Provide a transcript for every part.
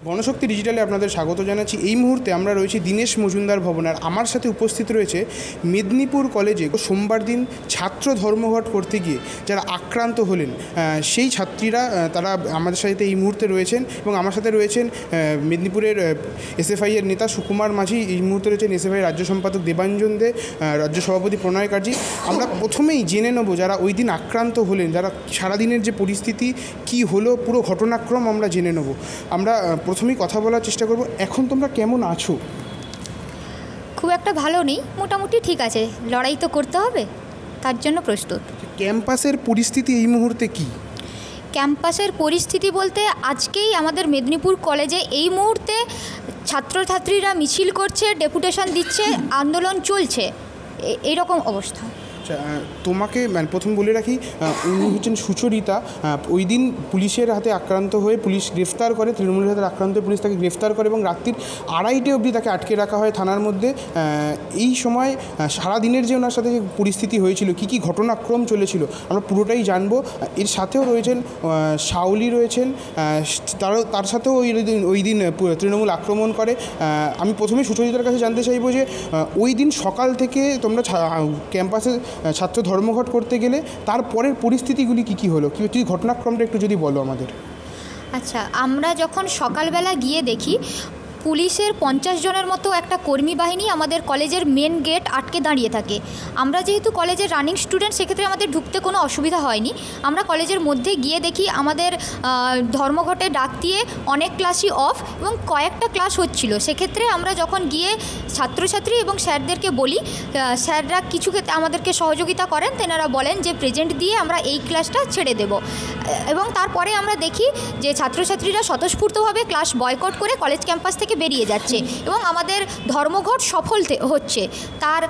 গণশক্তি ডিজিটালে আপনাদের স্বাগত জানাচ্ছি। এই মুহূর্তে আমরা রয়েছি দীনেশ মজুমদার ভবন, আর আমার সাথে উপস্থিত রয়েছে মেদিনীপুর কলেজে সোমবার দিন ছাত্র ধর্মঘট করতে গিয়ে যারা আক্রান্ত হলেন সেই ছাত্রীরা, তারা আমাদের সাথে এই মুহূর্তে রয়েছেন। এবং আমার সাথে রয়েছেন মেদিনীপুরের এসএফআইয়ের নেতা সুকুমার মাঝি, এই মুহূর্তে রয়েছেন এসএফআই রাজ্য সম্পাদক দেবাঞ্জন দে, রাজ্য সভাপতি প্রণয় কার্জি। আমরা প্রথমেই জেনে নেব যারা ওই দিন আক্রান্ত হলেন, যারা সারাদিনের যে পরিস্থিতি কি হলো, পুরো ঘটনাক্রম আমরা জেনে নেব। আমরা প্রথমেই কথা বলার চেষ্টা করব। এখন তোমরা কেমন আছো? খুব একটা ভালো নেই, মোটামুটি ঠিক আছে। লড়াই তো করতে হবে, তার জন্য প্রস্তুত। ক্যাম্পাসের পরিস্থিতি এই মুহূর্তে কি? ক্যাম্পাসের পরিস্থিতি বলতে আজকেই আমাদের মেদিনীপুর কলেজে এই মুহূর্তে ছাত্রছাত্রীরা মিছিল করছে, ডেপুটেশন দিচ্ছে, আন্দোলন চলছে, এইরকম অবস্থা। তোমাকে প্রথম বলে রাখি, উনি হচ্ছেন সুচরিতা। ওই দিন পুলিশের হাতে আক্রান্ত হয়ে পুলিশ গ্রেফতার করে, তৃণমূলের হাতে আক্রান্ত হয়ে পুলিশ তাকে গ্রেফতার করে এবং রাত্রির 2:30 অবধি তাকে আটকে রাখা হয় থানার মধ্যে। এই সময় সারাদিনের যে ওনার সাথে যে পরিস্থিতি হয়েছিল, কী কী ঘটনাক্রম চলেছিল, আমরা পুরোটাই জানবো। এর সাথেও রয়েছেন শাওলি রয়েছেন, তার সাথেও ওই দিন তৃণমূল আক্রমণ করে। আমি প্রথমে সুচরিতার কাছে জানতে চাইবো যে ওই দিন সকাল থেকে তোমরা ক্যাম্পাসে ছাত্র ধর্মঘট করতে গেলে তারপরের পরিস্থিতিগুলি কী হলো, কি ঘটনাক্রমটা একটু যদি বলো আমাদের। আচ্ছা, আমরা যখন সকালবেলা গিয়ে দেখি পুলিশের 50 জনের মতো একটা কর্মী বাহিনী আমাদের কলেজের মেন গেট আটকে দাঁড়িয়ে থাকে। আমরা যেহেতু কলেজের রানিং স্টুডেন্ট, সেক্ষেত্রে আমাদের ঢুকতে কোনো অসুবিধা হয়নি। আমরা কলেজের মধ্যে গিয়ে দেখি আমাদের ধর্মঘটে ডাক দিয়ে অনেক ক্লাসই অফ এবং কয়েকটা ক্লাস হচ্ছিল। সেক্ষেত্রে আমরা যখন গিয়ে ছাত্রছাত্রী এবং স্যারদেরকে বলি, স্যাররা কিছু ক্ষেত্রে আমাদেরকে সহযোগিতা করেন। তেনারা বলেন যে প্রেজেন্ট দিয়ে আমরা এই ক্লাসটা ছেড়ে দেব। এবং তারপরে আমরা দেখি যে ছাত্রছাত্রীরা স্বতঃস্ফূর্তভাবে ক্লাস বয়কট করে কলেজ ক্যাম্পাস থেকে বেরিয়ে যাচ্ছে এবং আমাদের ধর্মঘট সফল হচ্ছে। তার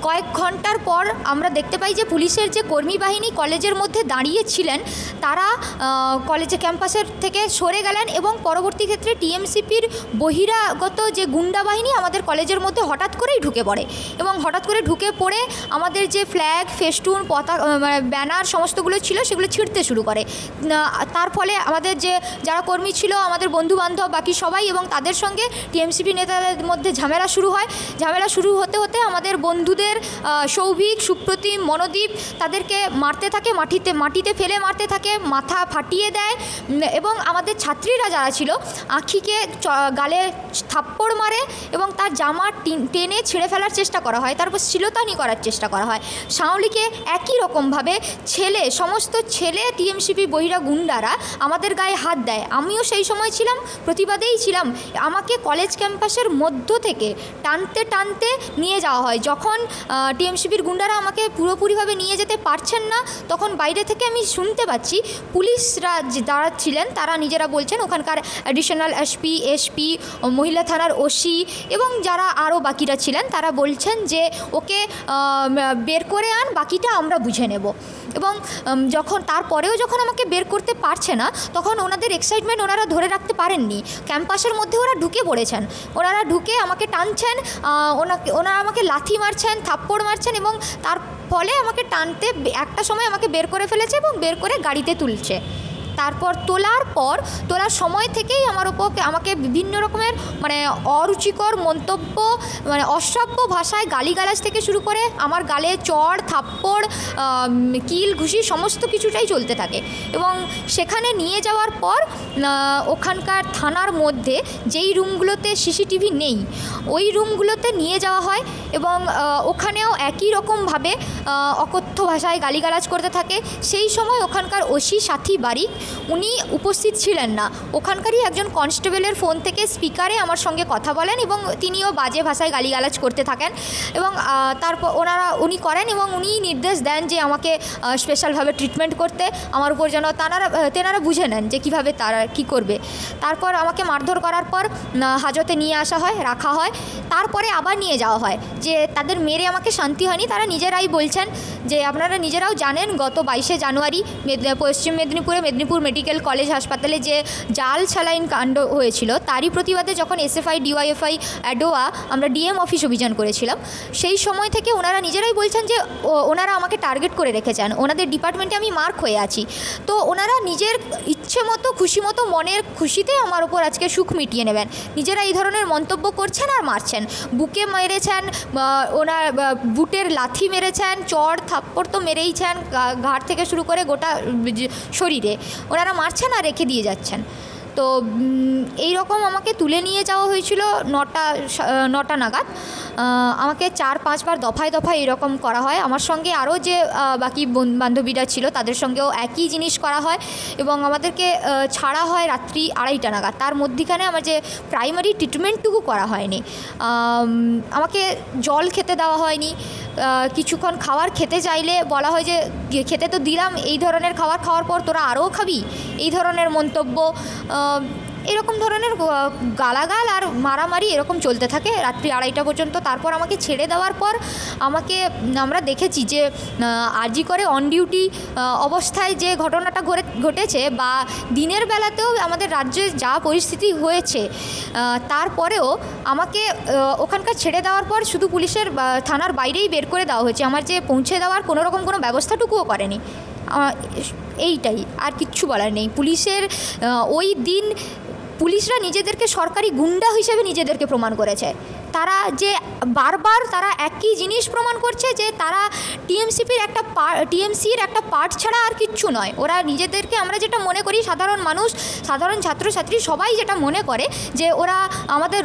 কয়েক ঘন্টার পর আমরা দেখতে পাই যে পুলিশের যে কর্মী বাহিনী কলেজের মধ্যে দাঁড়িয়েছিলেন, তারা কলেজে ক্যাম্পাসের থেকে সরে গেলেন এবং পরবর্তী ক্ষেত্রে টিএমসিপির বহিরাগত যে গুন্ডা বাহিনী আমাদের কলেজের মধ্যে হঠাৎ করেই ঢুকে পড়ে এবং হঠাৎ করে ঢুকে পড়ে আমাদের যে ফ্ল্যাগ, ফেস্টুন, পতাকা, ব্যানার সমস্তগুলো ছিল সেগুলো ছিঁড়তে শুরু করে। তার ফলে আমাদের যারা কর্মী ছিল, আমাদের বন্ধুবান্ধব, বাকি সবাই এবং তাদের সঙ্গে টিএমসিপি নেতাদের মধ্যে ঝামেলা শুরু হয়। ঝামেলা শুরু হতে হতে আমাদের বন্ধুদের সৌভিক, সুপ্রতিম, মনোদীপ তাদেরকে মারতে থাকে, মাটিতে ফেলে মারতে থাকে, মাথা ফাটিয়ে দেয় এবং আমাদের ছাত্রীরা যারা ছিল আঁখিকে গালে থাপ্পড় মারে এবং তার জামা টেনে ছিঁড়ে ফেলার চেষ্টা করা হয়। তারপর শিলতানি করার চেষ্টা করা হয়। শাওলিকে একই রকমভাবে সমস্ত ছেলে টিএমসিপি বহিরা গুন্ডারা আমাদের গায়ে হাত দেয়। আমিও সেই সময় ছিলাম, প্রতিবাদেই ছিলাম। আমাকে কলেজ ক্যাম্পাসের মধ্য থেকে টানতে টানতে নিয়ে যাওয়া হয়। যখন টিএমসিপির গুন্ডারা আমাকে পুরোপুরিভাবে নিয়ে যেতে পারছেন না, তখন বাইরে থেকে আমি শুনতে পাচ্ছি পুলিশরা যারা ছিলেন তারা নিজেরা বলছেন, ওখানকার অ্যাডিশনাল এসপি, মহিলা থানার ওসি এবং যারা আরও বাকিরা ছিলেন, তারা বলছেন যে ওকে বের করে আন, বাকিটা আমরা বুঝে নেব। এবং তারপরেও যখন আমাকে বের করতে পারছে না, তখন ওনাদের এক্সাইটমেন্ট ওনারা ধরে রাখতে পারেননি। ক্যাম্পাসের মধ্যে ওরা ঢুকে পড়েছেন। ওনারা ঢুকে আমাকে টানছেন, ওনারা আমাকে লাথি মারছেন, থাপ্পড় মারছেন এবং তার ফলে আমাকে টানতে একটা সময় আমাকে বের করে ফেলেছে এবং বের করে গাড়িতে তুলছে। তারপর তোলার সময় থেকেই আমাকে বিভিন্ন রকমের অরুচিকর মন্তব্য, অশ্রাব্য ভাষায় গালিগালাজ থেকে শুরু করে আমার গালে চড়, থাপ্পড়, কিল, ঘুষি সমস্ত কিছুটাই চলতে থাকে। এবং সেখানে নিয়ে যাওয়ার পর ওখানকার থানার মধ্যে যেই রুমগুলোতে সিসিটিভি নেই, ওই রুমগুলোতে নিয়ে যাওয়া হয় এবং ওখানেও একই রকমভাবে অকথ্য ভাষায় গালিগালাজ করতে থাকে। সেই সময় ওখানকার ওসি সাথী বারিক উনি উপস্থিত ছিলেন না। ওখানকারই একজন কনস্টেবলের ফোন থেকে স্পিকারে আমার সঙ্গে কথা বলেন এবং তিনিও বাজে ভাষায় গালিগালাজ করতে থাকেন এবং তারপর উনি করেন এবং উনি নির্দেশ দেন যে আমাকে স্পেশালভাবে ট্রিটমেন্ট করতে, আমার উপর যেন তেনারা বুঝে নেন যে কীভাবে তারা কী করবে। তারপর আমাকে মারধর করার পর হাজতে নিয়ে আসা হয়, রাখা হয়। তারপরে আবার নিয়ে যাওয়া হয়। যে তাদের মেরে আমাকে শান্তি হয়নি, তারা নিজেরাই বলছেন যে আপনারা নিজেরাও জানেন গত 22শে জানুয়ারি পশ্চিম মেদিনীপুর মেডিকেল কলেজ হাসপাতালে যে জাল স্যালাইন কাণ্ড হয়েছিল, তারই প্রতিবাদে যখন এসএফআই, ডিওয়াইএফআই, অ্যাডোয়া আমরা ডিএম অফিস অভিযান করেছিলাম, সেই সময় থেকে ওনারা নিজেরাই বলছেন যে ওনারা আমাকে টার্গেট করে রেখেছেন, ওনাদের ডিপার্টমেন্টে আমি মার্ক হয়ে আছি। তো ওনারা নিজের ইচ্ছে মতো খুশি মতো মনের খুশিতে আমার ওপর আজকে সুখ মিটিয়ে নেবেন। নিজেরা এই ধরনের মন্তব্য করছেন আর মারছেন, বুকে মেরেছেন, ওনার বুটের লাথি মেরেছেন, চড় থাপ্পড় তো মেরেইছেন, ঘাড় থেকে শুরু করে গোটা শরীরে ওনারা মারছেন আর রেখে দিয়ে যাচ্ছেন। তো এই রকম আমাকে তুলে নিয়ে যাওয়া হয়েছিল 9টা নাগাদ। আমাকে 4-5 বার দফায় দফায় এরকম করা হয়। আমার সঙ্গে আরও যে বাকি বান্ধবীরা ছিল তাদের সঙ্গেও একই জিনিস করা হয় এবং আমাদেরকে ছাড়া হয় রাত্রি 2:30টা নাগাদ। তার মধ্যিখানে আমার যে প্রাইমারি ট্রিটমেন্টটুকু করা হয়নি। আমাকে জল খেতে দেওয়া হয়নি, কিছুক্ষণ খাবার খেতে চাইলে বলা হয় যে খেতে তো দিলাম, এই ধরনের খাবার খাওয়ার পর তোরা আরও খাবি, এই ধরনের মন্তব্য, এরকম ধরনের গালাগাল আর মারামারি এরকম চলতে থাকে রাত্রি 2:30টা পর্যন্ত। তারপর আমাকে ছেড়ে দেওয়ার পর আমরা দেখেছি যে আরজি করে অন ডিউটি অবস্থায় যে ঘটনাটা ঘটেছে বা দিনের বেলাতেও আমাদের রাজ্যে যা পরিস্থিতি হয়েছে, তারপরেও আমাকে ওখানকার ছেড়ে দেওয়ার পর শুধু পুলিশের থানার বাইরেই বের করে দেওয়া হয়েছে, আমার যে পৌঁছে দেওয়ার কোনো রকম কোনো ব্যবস্থাটুকুও করেনি। এইটাই, আর কিচ্ছু বলার নেই। পুলিশের ওই দিন পুলিশরা নিজেদেরকে সরকারি গুন্ডা হিসেবে নিজেদেরকে প্রমাণ করেছে। তারা যে বারবার তারা একই জিনিস প্রমাণ করছে যে তারা টিএমসির একটা পার্ট ছাড়া আর কিচ্ছু নয়। ওরা নিজেদেরকে, আমরা যেটা মনে করি সাধারণ মানুষ, সাধারণ ছাত্রছাত্রী সবাই যেটা মনে করে যে ওরা আমাদের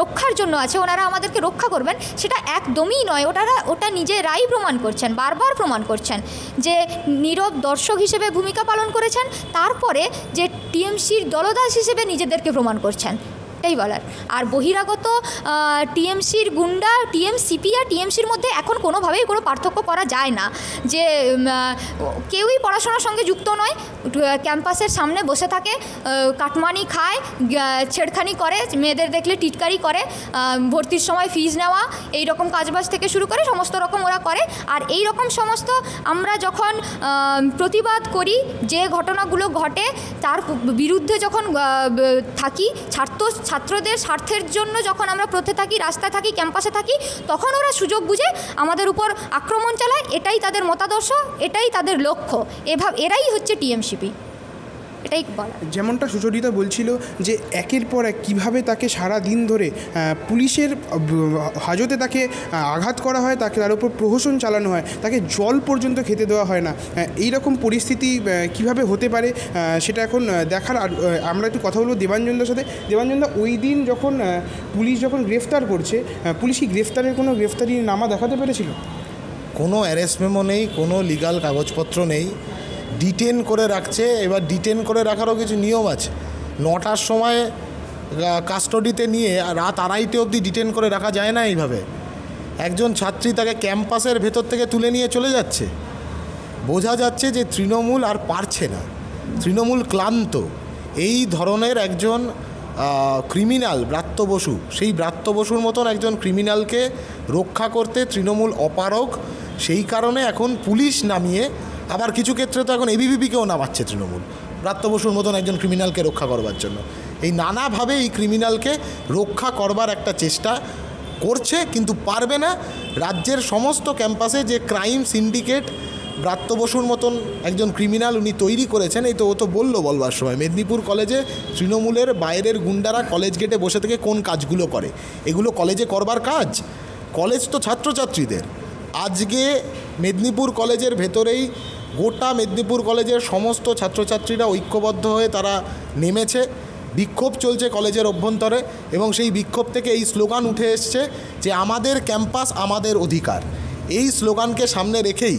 রক্ষার জন্য আছে, ওনারা আমাদেরকে রক্ষা করবেন, সেটা একদমই নয়। ওটা নিজেরাই প্রমাণ করছেন, বারবার প্রমাণ করছেন যে নীরব দর্শক হিসেবে ভূমিকা পালন করেছেন, তারপরে যে টিএমসির দলদাস হিসেবে নিজেদেরকে প্রমাণ করছেন, এটাই বলার। আর বহিরাগত টিএমসির গুন্ডা, টিএমসিপি আর টিএমসির মধ্যে এখন কোনোভাবেই কোনো পার্থক্য করা যায় না। যে কেউই পড়াশোনার সঙ্গে যুক্ত নয়, ক্যাম্পাসের সামনে বসে থাকে, কাটমানি খায়, ছেড়খানি করে, মেয়েদের দেখলে টিটকারি করে, ভর্তির সময় ফিজ নেওয়া, এই রকম কাজবাজ থেকে শুরু করে সমস্ত রকম ওরা করে। আর এই রকম সমস্ত আমরা যখন প্রতিবাদ করি, যে ঘটনাগুলো ঘটে তার বিরুদ্ধে যখন থাকি, ছাত্রদের স্বার্থের জন্য যখন আমরা পথে থাকি, রাস্তায় থাকি, ক্যাম্পাসে থাকি, তখন ওরা সুযোগ বুঝে আমাদের উপর আক্রমণ চালায়। এটাই তাদের মতাদর্শ, এটাই তাদের লক্ষ্য, এরাই হচ্ছে টিএমসিপি, এটাই বলা। যেমনটা সুচরিতা বলছিল যে একের পর এক কীভাবে তাকে সারা দিন ধরে পুলিশের হাজতে তাকে আঘাত করা হয়, তার উপর প্রহসন চালানো হয়, তাকে জল পর্যন্ত খেতে দেওয়া হয় না। এই রকম পরিস্থিতি কিভাবে হতে পারে সেটা এখন দেখার। আর আমরা একটু কথা বলবো দেবাঞ্জনদার সাথে। দেবাঞ্জনদা, ওই দিন পুলিশ যখন গ্রেফতার করছে, পুলিশ কি গ্রেফতারের কোনো গ্রেফতারি নামা দেখাতে পেরেছিল? কোনো অ্যারেস্ট মেমো নেই, কোনো লিগাল কাগজপত্র নেই, ডিটেন করে রাখছে। এবার ডিটেন করে রাখারও কিছু নিয়ম আছে। 9টার সময় কাস্টডিতে নিয়ে রাত 2:30 অবধি ডিটেন করে রাখা যায় না এইভাবে। একজন ছাত্রী, তাকে ক্যাম্পাসের ভেতর থেকে তুলে নিয়ে চলে যাচ্ছে। বোঝা যাচ্ছে যে তৃণমূল আর পারছে না, তৃণমূল ক্লান্ত। এই ধরনের একজন ক্রিমিনাল ব্রাত্য বসু, সেই ব্রাত্য বসুর মতন একজন ক্রিমিনালকে রক্ষা করতে তৃণমূল অপারগ। সেই কারণে এখন পুলিশ নামিয়ে, আবার কিছু ক্ষেত্রে তো এখন এবিভিপিকেও নামাচ্ছে তৃণমূল ব্রাত্য বসুর মতন একজন ক্রিমিনালকে রক্ষা করবার জন্য। এই নানাভাবে এই ক্রিমিনালকে রক্ষা করবার একটা চেষ্টা করছে, কিন্তু পারবে না। রাজ্যের সমস্ত ক্যাম্পাসে যে ক্রাইম সিন্ডিকেট ব্রাত্য বসুর মতন একজন ক্রিমিনাল উনি তৈরি করেছেন, এই তো ও তো বলবার সময় মেদিনীপুর কলেজে তৃণমূলের বাইরের গুন্ডারা কলেজ গেটে বসে থেকে কোন কাজগুলো করে, এগুলো কলেজে করবার কাজ? কলেজ তো ছাত্রছাত্রীদের। আজকে মেদিনীপুর কলেজের ভেতরেই গোটা মেদিনীপুর কলেজের সমস্ত ছাত্রছাত্রীরা ঐক্যবদ্ধ হয়ে তারা নেমেছে। বিক্ষোভ চলছে কলেজের অভ্যন্তরে, এবং সেই বিক্ষোভ থেকে এই স্লোগান উঠে এসছে যে আমাদের ক্যাম্পাস আমাদের অধিকার। এই স্লোগানকে সামনে রেখেই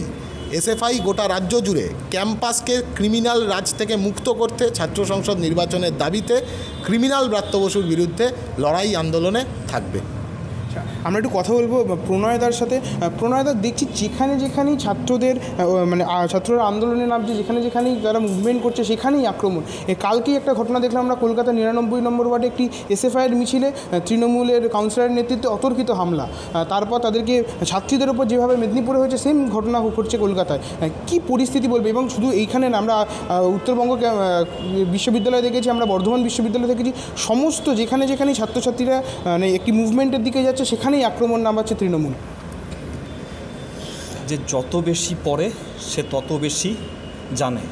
এসএফআই গোটা রাজ্য জুড়ে ক্যাম্পাসকে ক্রিমিনাল রাজ থেকে মুক্ত করতে, ছাত্র সংসদ নির্বাচনের দাবিতে ক্রিমিনাল ব্রাত্য বসুর বিরুদ্ধে লড়াই আন্দোলনে থাকবে। আমরা একটু কথা বলবো প্রণয়দার সাথে। প্রণয়দা, দেখছি যেখানেই ছাত্রদের ছাত্ররা আন্দোলনে নামছে, যেখানেই তারা মুভমেন্ট করছে, সেখানেই আক্রমণ। কালকেই একটা ঘটনা দেখলাম আমরা, কলকাতা 99 নম্বর ওয়ার্ডে একটি এসএফআইয়ের মিছিলে তৃণমূলের কাউন্সিলরের নেতৃত্বে অতর্কিত হামলা। তারপর তাদেরকে ছাত্রীদের ওপর যেভাবে মেদিনীপুরে হয়েছে, সেম ঘটনা ঘটছে কলকাতায়। কি পরিস্থিতি বলবে? এবং শুধু এইখানে না, আমরা উত্তরবঙ্গ বিশ্ববিদ্যালয়ে দেখেছি, আমরা বর্ধমান বিশ্ববিদ্যালয়ে দেখেছি, সমস্ত যেখানেই ছাত্রছাত্রীরা একটি মুভমেন্টের দিকে যাচ্ছে, সেখানেই আক্রমণ নামাচ্ছে তৃণমূল। যে যত বেশি পড়ে সে তত বেশি জানে।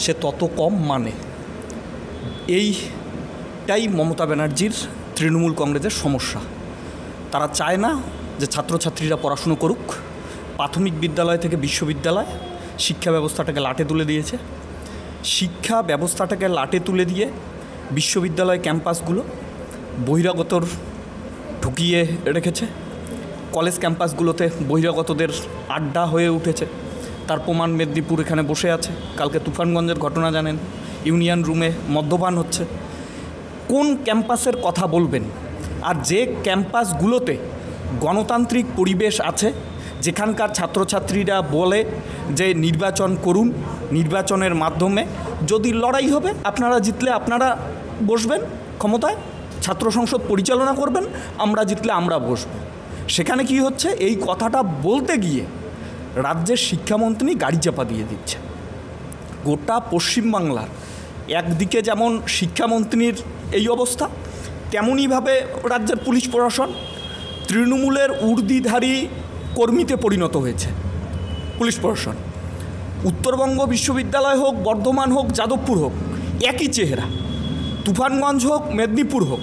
সে তত কম মানে। এইটাই মমতা ব্যানার্জির তৃণমূল কংগ্রেসের সমস্যা। তারা চায় না যে ছাত্রছাত্রীরা পড়াশুনো করুক। প্রাথমিক বিদ্যালয় থেকে বিশ্ববিদ্যালয় শিক্ষা ব্যবস্থাটাকে লাটে তুলে দিয়েছে। শিক্ষা ব্যবস্থাটাকে লাটে তুলে দিয়ে বিশ্ববিদ্যালয় ক্যাম্পাসগুলো বহিরাগতর ঢুকিয়ে রেখেছে। কলেজ ক্যাম্পাসগুলোতে বহিরাগতদের আড্ডা হয়ে উঠেছে। তার প্রমাণ মেদিনীপুর এখানে বসে আছে। কালকে তুফানগঞ্জের ঘটনা জানেন, ইউনিয়ন রুমে মদ্যপান হচ্ছে। কোন ক্যাম্পাসের কথা বলবেন? আর যে ক্যাম্পাসগুলোতে গণতান্ত্রিক পরিবেশ আছে, যেখানকার ছাত্রছাত্রীরা বলে যে নির্বাচন করুন, নির্বাচনের মাধ্যমে যদি লড়াই হবে, আপনারা জিতলে আপনারা বসবেন ক্ষমতায়, ছাত্র সংসদ পরিচালনা করবেন, আমরা জিতলে আমরা বসব। সেখানে কি হচ্ছে? এই কথাটা বলতে গিয়ে রাজ্যের শিক্ষামন্ত্রী গাড়ি চাপা দিয়ে দিচ্ছে। গোটা পশ্চিমবাংলার একদিকে যেমন শিক্ষামন্ত্রীর এই অবস্থা, তেমনইভাবে রাজ্যের পুলিশ প্রশাসন তৃণমূলের উর্দিধারী কর্মীতে পরিণত হয়েছে। পুলিশ প্রশাসন উত্তরবঙ্গ বিশ্ববিদ্যালয় হোক, বর্ধমান হোক, যাদবপুর হোক, একই চেহারা। তুফানগঞ্জ হোক, মেদিনীপুর হোক,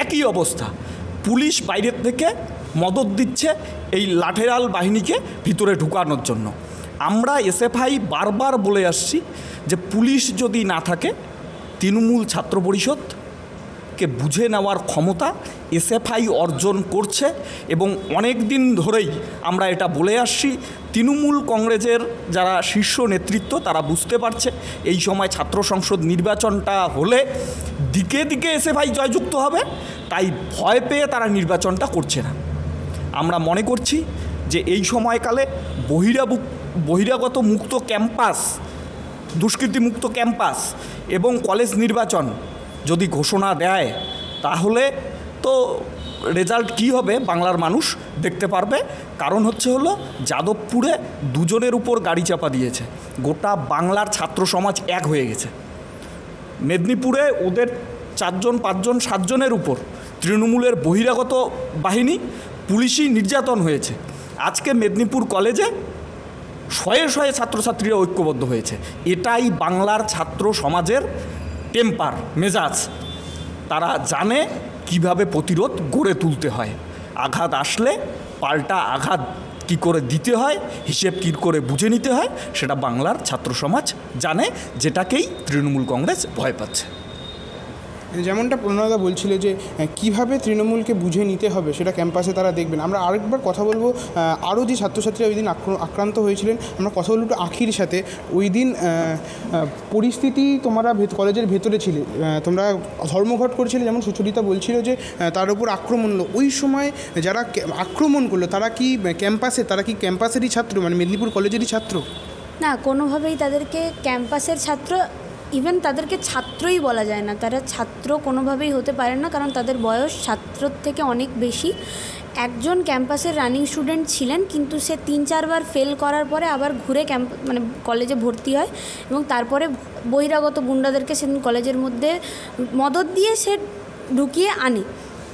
একই অবস্থা। পুলিশ বাইরের থেকে মদত দিচ্ছে এই লাঠেরাল বাহিনীকে ভিতরে ঢুকানোর জন্য। আমরা এসএফআই বারবার বলে আসছি যে পুলিশ যদি না থাকে, তৃণমূল ছাত্র পরিষদকে বুঝে নেওয়ার ক্ষমতা এসএফআই অর্জন করছে। এবং অনেক দিন ধরেই আমরা এটা বলে আসছি। তৃণমূল কংগ্রেসের যারা শীর্ষ নেতৃত্ব তারা বুঝতে পারছে এই সময় ছাত্র সংসদ নির্বাচনটা হলে দিকে দিকে এসএফআই জয়যুক্ত হবে, তাই ভয় পেয়ে তারা নির্বাচনটা করছে না। আমরা মনে করছি যে এই সময়কালে বহিরাগত মুক্ত ক্যাম্পাস, দুষ্কৃতিমুক্ত ক্যাম্পাস এবং কলেজ নির্বাচন যদি ঘোষণা দেয়, তাহলে তো রেজাল্ট কী হবে বাংলার মানুষ দেখতে পারবে। কারণ হলো যাদবপুরে দুজনের উপর গাড়ি চাপা দিয়েছে, গোটা বাংলার ছাত্র সমাজ এক হয়ে গেছে। মেদিনীপুরে ওদের 4 জন 5 জন 7 জনের উপর তৃণমূলের বহিরাগত বাহিনী পুলিশি নির্যাতন হয়েছে। আজকে মেদিনীপুর কলেজে শয়ে শয়ে ছাত্রছাত্রীরা ঐক্যবদ্ধ হয়েছে। এটাই বাংলার ছাত্র সমাজের টেম্পার, মেজাজ। তারা জানে কিভাবে প্রতিরোধ গড়ে তুলতে হয়। আঘাত আসলে পাল্টা আঘাত কী করে দিতে হয়, হিসেব কী করে বুঝে নিতে হয়, সেটা বাংলার ছাত্র সমাজ জানে, যেটাকেই তৃণমূল কংগ্রেস ভয় পাচ্ছে। যেমনটা প্রণয়দা বলছিল যে কিভাবে তৃণমূলকে বুঝে নিতে হবে সেটা ক্যাম্পাসে তারা দেখবেন। আমরা আরেকবার কথা বলবো আরও যে ছাত্রছাত্রীরা ওই দিন আক্রান্ত হয়েছিলেন, আমরা কথা বলবো একটু আখির সাথে। ওই দিন পরিস্থিতি, তোমরা কলেজের ভেতরে ছিলে, তোমরা ধর্মঘট করেছিলে, যেমন সুচরিতা বলছিল যে তার উপর আক্রমণ হলো। ওই সময় যারা আক্রমণ করলো তারা কি ক্যাম্পাসেরই ছাত্র, মানে মেদিনীপুর কলেজেরই ছাত্র? না, কোনোভাবেই তাদেরকে ক্যাম্পাসের ছাত্র, ইভেন তাদেরকে ছাত্রই বলা যায় না। তারা ছাত্র কোনোভাবেই হতে পারে না, কারণ তাদের বয়স ছাত্রর থেকে অনেক বেশি। একজন ক্যাম্পাসের রানিং স্টুডেন্ট ছিলেন, কিন্তু সে 3-4 বার ফেল করার পরে আবার ঘুরে কলেজে ভর্তি হয় এবং তারপরে বহিরাগত গুন্ডাদেরকে সেদিন কলেজের মধ্যে মদত দিয়ে সে ঢুকিয়ে আনে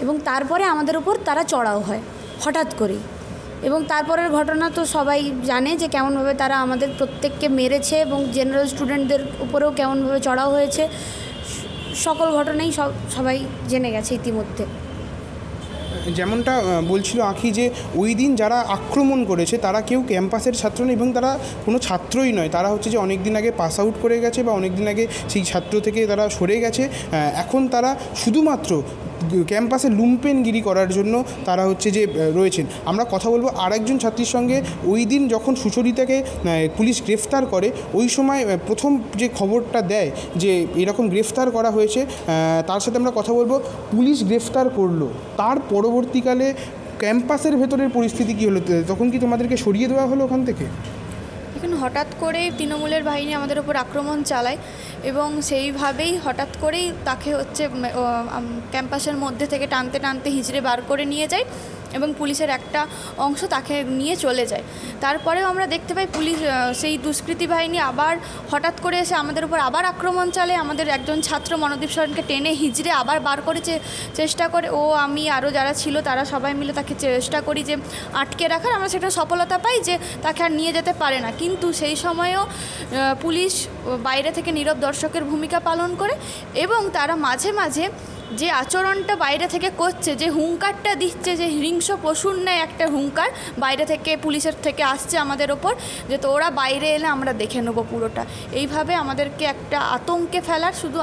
এবং তারপরে আমাদের উপর তারা চড়াও হয় হঠাৎ করেই। এবং তারপরের ঘটনা তো সবাই জানে যে কেমনভাবে তারা আমাদের প্রত্যেককে মেরেছে এবং জেনারেল স্টুডেন্টদের উপরেও কেমনভাবে চড়াও হয়েছে। সকল ঘটনাই সবাই জেনে গেছে ইতিমধ্যে। যেমনটা বলছিল আঁখি যে ওই দিন যারা আক্রমণ করেছে তারা কেউ ক্যাম্পাসের ছাত্র নয় এবং তারা কোনো ছাত্রই নয়। তারা হচ্ছে যে অনেক দিন আগে পাস আউট করে গেছে বা অনেক দিন আগে সেই ছাত্র থেকে তারা সরে গেছে। এখন তারা শুধুমাত্র ক্যাম্পাসে লুম্পেনগিরি করার জন্য তারা হচ্ছে যে রয়েছেন। আমরা কথা বলবো আরেকজন ছাত্রীর সঙ্গে। ওই দিন যখন সুচরিতাকে পুলিশ গ্রেফতার করে, ওই সময় প্রথম যে খবরটা দেয় যে এরকম গ্রেফতার করা হয়েছে, তার সাথে আমরা কথা বলবো। পুলিশ গ্রেফতার করলো, তার পরবর্তীকালে ক্যাম্পাসের ভেতরের পরিস্থিতি কী হলো? তখন কি তোমাদেরকে সরিয়ে দেওয়া হলো ওখান থেকে? এখন হঠাৎ করেই তৃণমূলের বাহিনী আমাদের ওপর আক্রমণ চালায় এবং সেইভাবেই হঠাৎ করেই তাকে ক্যাম্পাসের মধ্যে থেকে টানতে টানতে হিঁচড়ে বার করে নিয়ে যায় এবং পুলিশের একটা অংশ তাকে নিয়ে চলে যায়। তারপরেও আমরা দেখতে পাই পুলিশ সেই দুষ্কৃতী বাহিনী আবার হঠাৎ করে এসে আমাদের উপর আবার আক্রমণ চালায়। আমাদের একজন ছাত্র মনোদীপ সরেনকে টেনে হিঁচড়ে আবার বার করে চেষ্টা করে, আমি আরও যারা ছিল তারা সবাই মিলে তাকে চেষ্টা করি যে আটকে রাখার। আমরা সেটা সফলতা পাই যে তাকে আর নিয়ে যেতে পারে না। কিন্তু কিন্তু সেই সময়েও পুলিশ বাইরে থেকে নীরব দর্শকের ভূমিকা পালন করে এবং তারা মাঝে মাঝে যে আচরণটা বাইরে থেকে করছে, যে হুঙ্কারটা দিচ্ছে, যে হিংস্র পশুর ন্যায় একটা হুঙ্কার বাইরে থেকে পুলিশের থেকে আসছে আমাদের ওপর, যে তো ওরা বাইরে এলে আমরা দেখে নেবো পুরোটা, এইভাবে আমাদেরকে একটা আতঙ্কে ফেলার, শুধু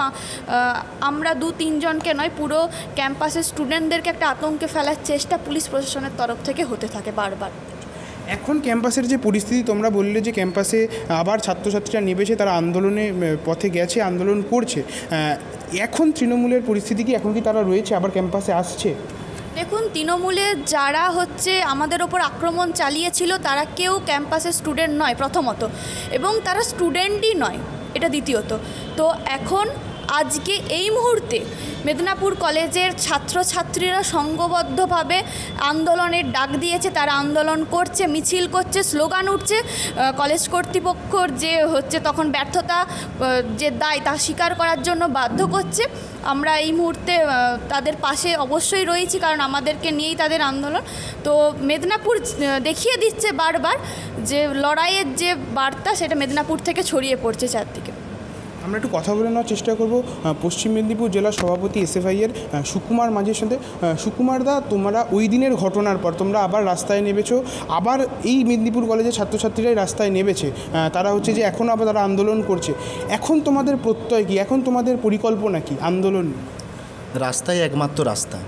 আমরা 2-3 জনকে নয়, পুরো ক্যাম্পাসের স্টুডেন্টদেরকে একটা আতঙ্কে ফেলার চেষ্টা পুলিশ প্রশাসনের তরফ থেকে হতে থাকে বারবার। এখন ক্যাম্পাসের যে পরিস্থিতি, তোমরা বললে যে ক্যাম্পাসে আবার ছাত্রছাত্রীরা নেমেছে, তারা আন্দোলনে পথে গেছে, আন্দোলন করছে, এখন তৃণমূলের পরিস্থিতি কি, এখন কি তারা রয়েছে, আবার ক্যাম্পাসে আসছে? দেখুন, তৃণমূলে যারা আমাদের ওপর আক্রমণ চালিয়েছিল তারা কেউ ক্যাম্পাসের স্টুডেন্ট নয় প্রথমত, এবং তারা স্টুডেন্টই নয়, এটা দ্বিতীয়ত। তো এখন আজকে এই মুহূর্তে মেদিনীপুর কলেজের ছাত্রছাত্রীরা সংঘবদ্ধভাবে আন্দোলনের ডাক দিয়েছে, তারা আন্দোলন করছে, মিছিল করছে, স্লোগান উঠছে, কলেজ কর্তৃপক্ষর যে তখন ব্যর্থতা, যে দায় তা স্বীকার করার জন্য বাধ্য করছে। আমরা এই মুহূর্তে তাদের পাশে অবশ্যই রয়েছি, কারণ আমাদেরকে নিয়েই তাদের আন্দোলন। তো মেদিনীপুর দেখিয়ে দিচ্ছে বারবার যে লড়াইয়ের যে বার্তা, সেটা মেদিনীপুর থেকে ছড়িয়ে পড়ছে চারদিকে। আমরা একটু কথা বলে নেওয়ার চেষ্টা করব পশ্চিম মেদিনীপুর জেলা সভাপতি এসএফআইয়ের সুকুমার মাঝির সাথে। সুকুমারদা, তোমরা ওই দিনের ঘটনার পর তোমরা আবার রাস্তায় নেমেছো, আবার এই মেদিনীপুর কলেজের ছাত্রছাত্রীরাই রাস্তায় নেমেছে, তারা যে এখনও আবার তারা আন্দোলন করছে। এখন তোমাদের প্রত্যয় কী, এখন তোমাদের পরিকল্পনা কী আন্দোলন? রাস্তায় একমাত্র রাস্তা,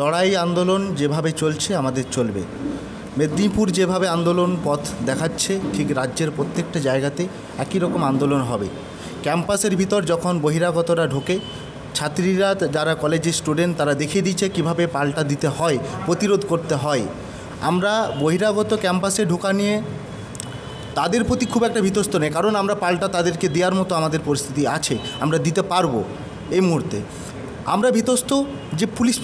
লড়াই আন্দোলন যেভাবে চলছে আমাদের চলবে। মেদিনীপুর যেভাবে আন্দোলন পথ দেখাচ্ছে, ঠিক রাজ্যের প্রত্যেকটা জায়গাতে একই রকম আন্দোলন হবে। ক্যাম্পাসের ভিতর যখন বহিরাগতরা ঢোকে, ছাত্রীরা যারা কলেজের স্টুডেন্ট তারা দেখিয়ে দিচ্ছে কিভাবে পাল্টা দিতে হয়, প্রতিরোধ করতে হয়। আমরা বহিরাগত ক্যাম্পাসে ঢোকা নিয়ে তাদের প্রতি খুব একটা ভীতস্ত নেই, কারণ আমরা পাল্টা তাদেরকে দেওয়ার মতো আমাদের পরিস্থিতি আছে, আমরা দিতে পারবো। এই মুহূর্তে আমরা ভীতস্ত যে পুলিশ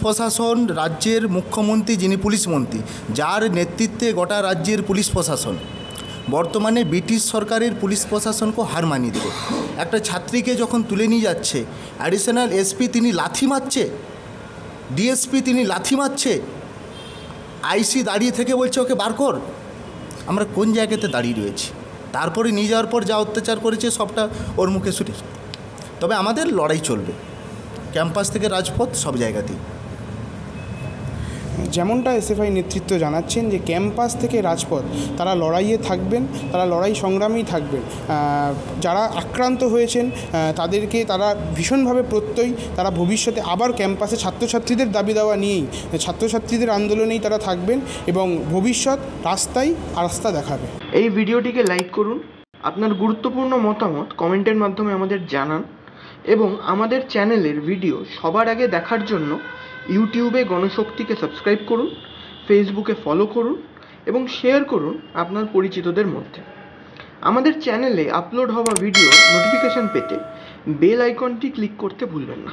প্রশাসন, রাজ্যের মুখ্যমন্ত্রী যিনি পুলিশ মন্ত্রী, যার নেতৃত্বে গোটা রাজ্যের পুলিশ প্রশাসন বর্তমানে ব্রিটিশ সরকারের পুলিশ প্রশাসনকে হার মানিয়ে দেবে। একটা ছাত্রীকে যখন তুলে নিয়ে যাচ্ছে, অ্যাডিশনাল এসপি তিনি লাথি মারছে, ডিএসপি তিনি লাথি মারছে, আইসি দাঁড়িয়ে থেকে বলছে ওকে বার কর। আমরা কোন জায়গাতে দাঁড়িয়ে রয়েছি? তারপরে নিয়ে যাওয়ার পর যা অত্যাচার করেছে সবটা ওর মুখে শুনে। তবে আমাদের লড়াই চলবে ক্যাম্পাস থেকে রাজপথ সব জায়গাতেই। যেমনটা এসএফআই নেতৃত্ব জানাচ্ছেন যে ক্যাম্পাস থেকে রাজপথ তারা লড়াইয়ে থাকবেন, তারা লড়াই সংগ্রামেই থাকবেন। যারা আক্রান্ত হয়েছেন তাদেরকে তারা ভীষণভাবে প্রত্যয়ী, তারা ভবিষ্যতে আবার ক্যাম্পাসে ছাত্রছাত্রীদের দাবি দেওয়া নিয়েই, ছাত্রছাত্রীদের আন্দোলনেই তারা থাকবেন এবং ভবিষ্যৎ রাস্তায় রাস্তা দেখাবে। এই ভিডিওটিকে লাইক করুন, আপনার গুরুত্বপূর্ণ মতামত কমেন্টের মাধ্যমে আমাদের জানান এবং আমাদের চ্যানেলের ভিডিও সবার আগে দেখার জন্য ইউটিউবে গণশক্তিকে সাবস্ক্রাইব করুন, ফেসবুকে ফলো করুন এবং শেয়ার করুন আপনার পরিচিতদের মধ্যে। আমাদের চ্যানেলে আপলোড হওয়া ভিডিও নোটিফিকেশন পেতে বেল আইকনটি ক্লিক করতে ভুলবেন না।